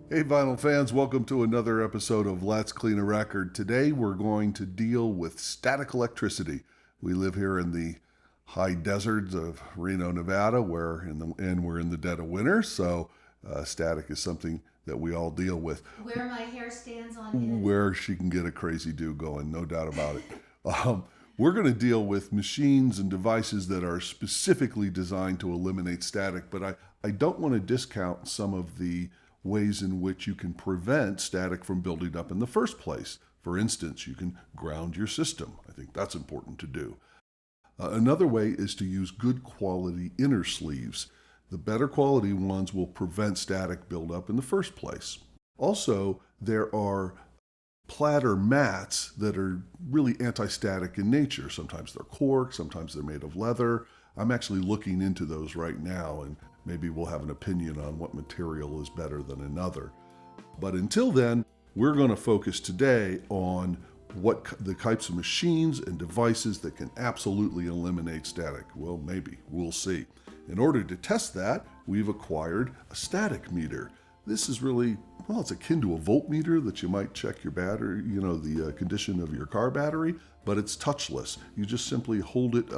Hey vinyl fans, welcome to another episode of Let's Clean a Record. Today we're going to deal with static electricity. We live here in the high deserts of Reno, Nevada, we're in the dead of winter, so static is something that we all deal with. Where my hair stands on end. Where she can get a crazy do going, no doubt about it. We're going to deal with machines and devices that are specifically designed to eliminate static, but I don't want to discount some of the ways in which you can prevent static from building up in the first place. For instance, you can ground your system. I think that's important to do. Another way is to use good quality inner sleeves. The better quality ones will prevent static buildup in the first place. Also, there are platter mats that are really anti-static in nature. Sometimes they're cork, sometimes they're made of leather. I'm actually looking into those right now, and maybe we'll have an opinion on what material is better than another. But until then, we're going to focus today on what the types of machines and devices that can absolutely eliminate static. Well, maybe. We'll see. In order to test that, we've acquired a static meter. This is really, well, it's akin to a voltmeter that you might check your battery, the condition of your car battery, but it's touchless. You just simply hold it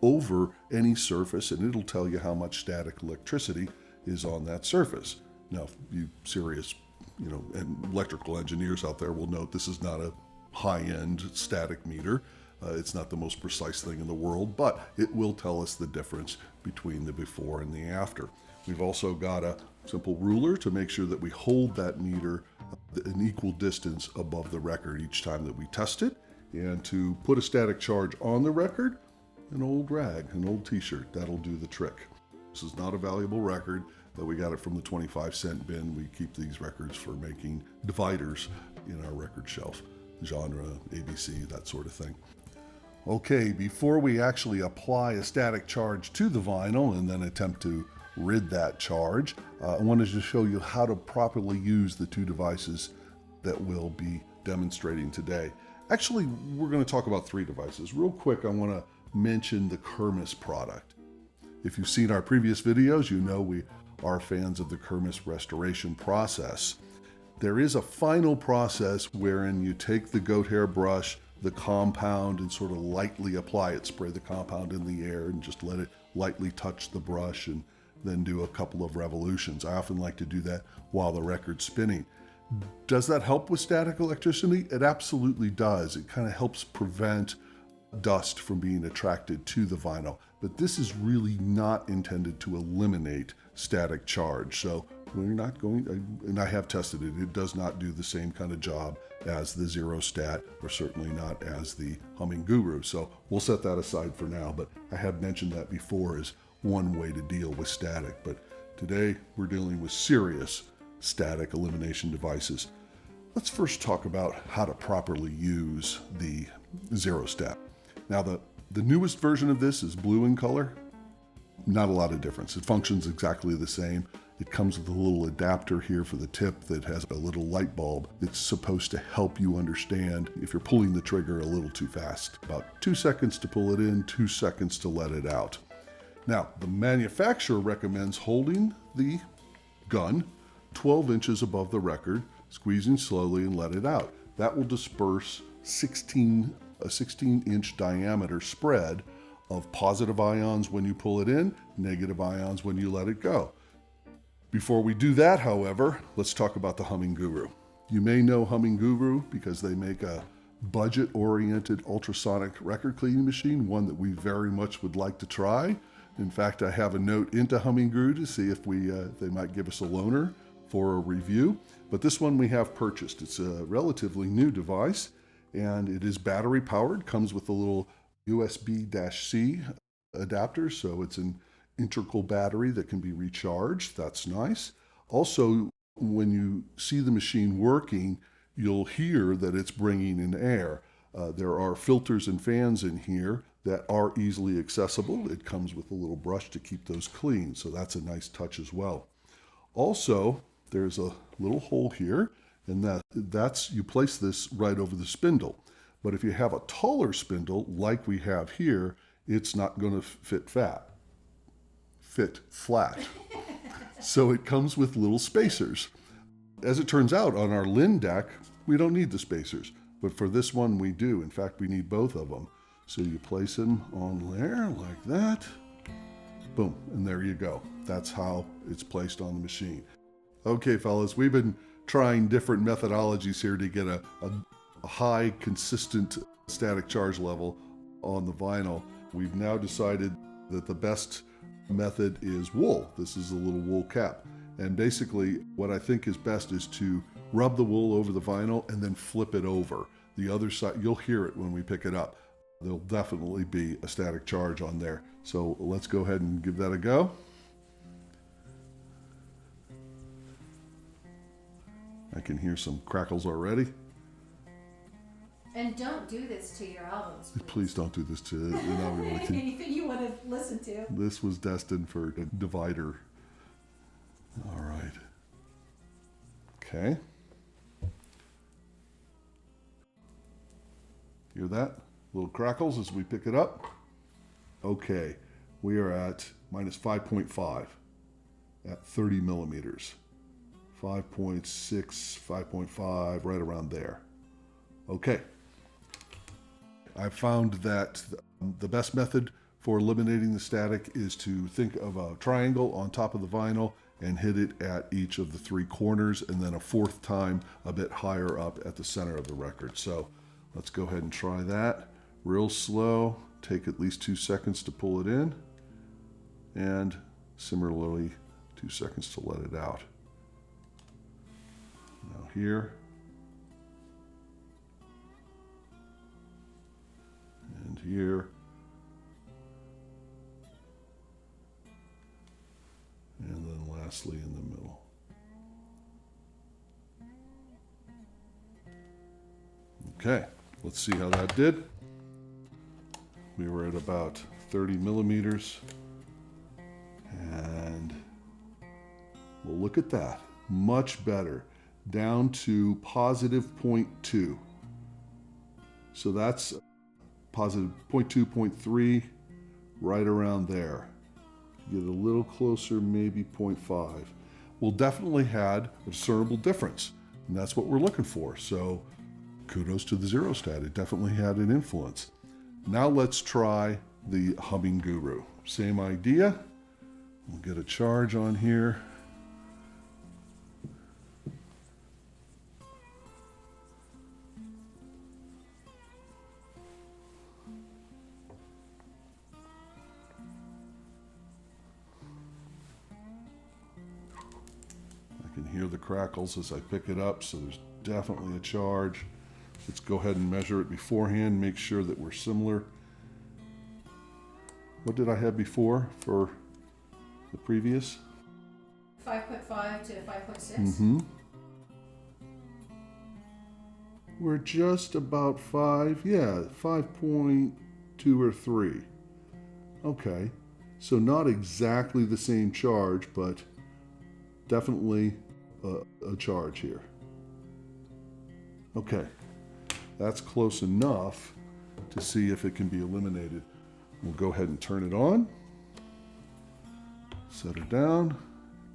over any surface and it'll tell you how much static electricity is on that surface. Now, you serious, and electrical engineers out there will note this is not a high-end static meter. It's not the most precise thing in the world, but it will tell us the difference between the before and the after. We've also got a simple ruler to make sure that we hold that meter an equal distance above the record each time that we test it. And to put a static charge on the record, an old rag, an old t-shirt, that'll do the trick. This is not a valuable record, but we got it from the 25-cent bin. We keep these records for making dividers in our record shelf, genre, ABC, that sort of thing. Okay, before we actually apply a static charge to the vinyl and then attempt to rid that charge, I wanted to show you how to properly use the two devices that we'll be demonstrating today. Actually, we're going to talk about three devices. Real quick, I want to mention the Kermes product. If you've seen our previous videos, you know we are fans of the Kermes restoration process. There is a final process wherein you take the goat hair brush, the compound, and sort of lightly apply it. Spray the compound in the air and just let it lightly touch the brush and then do a couple of revolutions. I often like to do that while the record's spinning. Does that help with static electricity? It absolutely does. It kind of helps prevent dust from being attracted to the vinyl. But this is really not intended to eliminate static charge. So we're not going, and I have tested it, it does not do the same kind of job as the ZeroStat, or certainly not as the HumminGuru. So we'll set that aside for now, but I have mentioned that before as one way to deal with static. But today we're dealing with serious static elimination devices. Let's first talk about how to properly use the ZeroStat. Now the newest version of this is blue in color. Not a lot of difference. It functions exactly the same. It comes with a little adapter here for the tip that has a little light bulb that's supposed to help you understand if you're pulling the trigger a little too fast. About 2 seconds to pull it in, 2 seconds to let it out. Now, the manufacturer recommends holding the gun 12 inches above the record, squeezing slowly and let it out. That will disperse a 16-inch diameter spread of positive ions when you pull it in, negative ions when you let it go. Before we do that, however, let's talk about the HumminGuru. You may know HumminGuru because they make a budget-oriented ultrasonic record cleaning machine, one that we very much would like to try. In fact, I have a note into HumminGuru to see if they might give us a loaner for a review. But this one we have purchased. It's a relatively new device, and it is battery powered, comes with a little USB-C adapter, so it's an integral battery that can be recharged. That's nice. Also, when you see the machine working, you'll hear that it's bringing in air. There are filters and fans in here that are easily accessible. It comes with a little brush to keep those clean, so that's a nice touch as well. Also, there's a little hole here, and that's you place this right over the spindle. But if you have a taller spindle, like we have here, it's not going to fit flat. So it comes with little spacers. as it turns out, on our Lin deck, we don't need the spacers. But for this one, we do. In fact, we need both of them. So you place them on there like that. Boom, and there you go. That's how it's placed on the machine. Okay, fellas, we've been trying different methodologies here to get a high, consistent static charge level on the vinyl. We've now decided that the best method is wool. This is a little wool cap. And basically, what I think is best is to rub the wool over the vinyl and then flip it over. The other side, you'll hear it when we pick it up. There'll definitely be a static charge on there. So let's go ahead and give that a go. I can hear some crackles already. And don't do this to your albums. Please don't do this to anything you want to listen to. This was destined for a divider. All right. Okay. Hear that? Little crackles as we pick it up. Okay. We are at minus 5.5 at 30 millimeters. 5.6, 5.5, right around there. Okay. I found that the best method for eliminating the static is to think of a triangle on top of the vinyl and hit it at each of the three corners, and then a fourth time a bit higher up at the center of the record. So let's go ahead and try that. Real slow, take at least 2 seconds to pull it in, and similarly 2 seconds to let it out. Now here, and here, and then lastly in the middle. Okay, let's see how that did. We were at about 30 millimeters, and well, look at that, much better, down to positive 0.2. So that's positive 0.2, 0.3, right around there. Get a little closer, maybe 0.5. We'll definitely had a discernible difference, and that's what we're looking for. So kudos to the ZeroStat. It definitely had an influence. Now let's try the HumminGuru. Same idea. We'll get a charge on here. I can hear the crackles as I pick it up, so there's definitely a charge. Let's go ahead and measure it beforehand, make sure that we're similar. What did I have before for the previous? 5.5 to 5.6. Mm-hmm. We're just about 5, yeah, 5.2 or 3. Okay, so not exactly the same charge, but definitely a charge here. Okay, that's close enough to see if it can be eliminated. We'll go ahead and turn it on, set it down,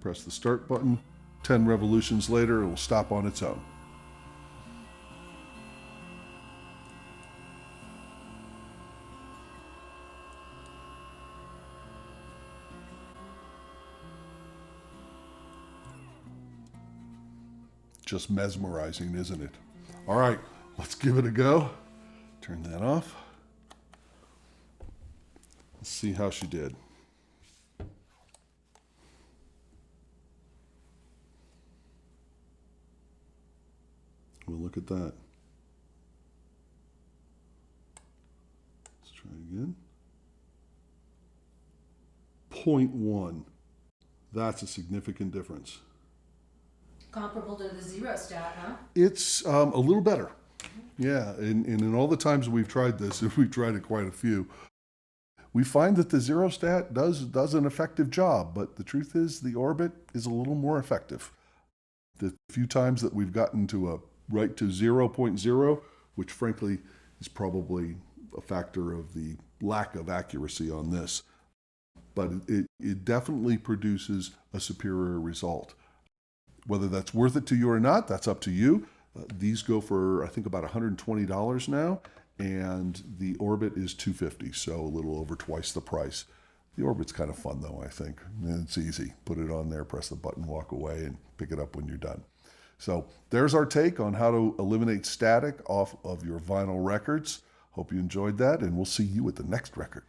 press the start button. 10 revolutions later, it will stop on its own. Just mesmerizing, isn't it? All right, let's give it a go. Turn that off. Let's see how she did. We'll look at that. Let's try again. 0.1. That's a significant difference. Comparable to the ZeroStat, huh? It's a little better. Yeah, and in all the times we've tried this, and we've tried it quite a few, we find that the ZeroStat does an effective job, but the truth is the Orbit is a little more effective. The few times that we've gotten to a right to 0.0, which frankly is probably a factor of the lack of accuracy on this, but it definitely produces a superior result. Whether that's worth it to you or not, that's up to you. These go for, I think, about $120 now, and the Orbit is $250, so a little over twice the price. The Orbit's kind of fun, though, I think. And it's easy. Put it on there, press the button, walk away, and pick it up when you're done. So there's our take on how to eliminate static off of your vinyl records. Hope you enjoyed that, and we'll see you at the next record.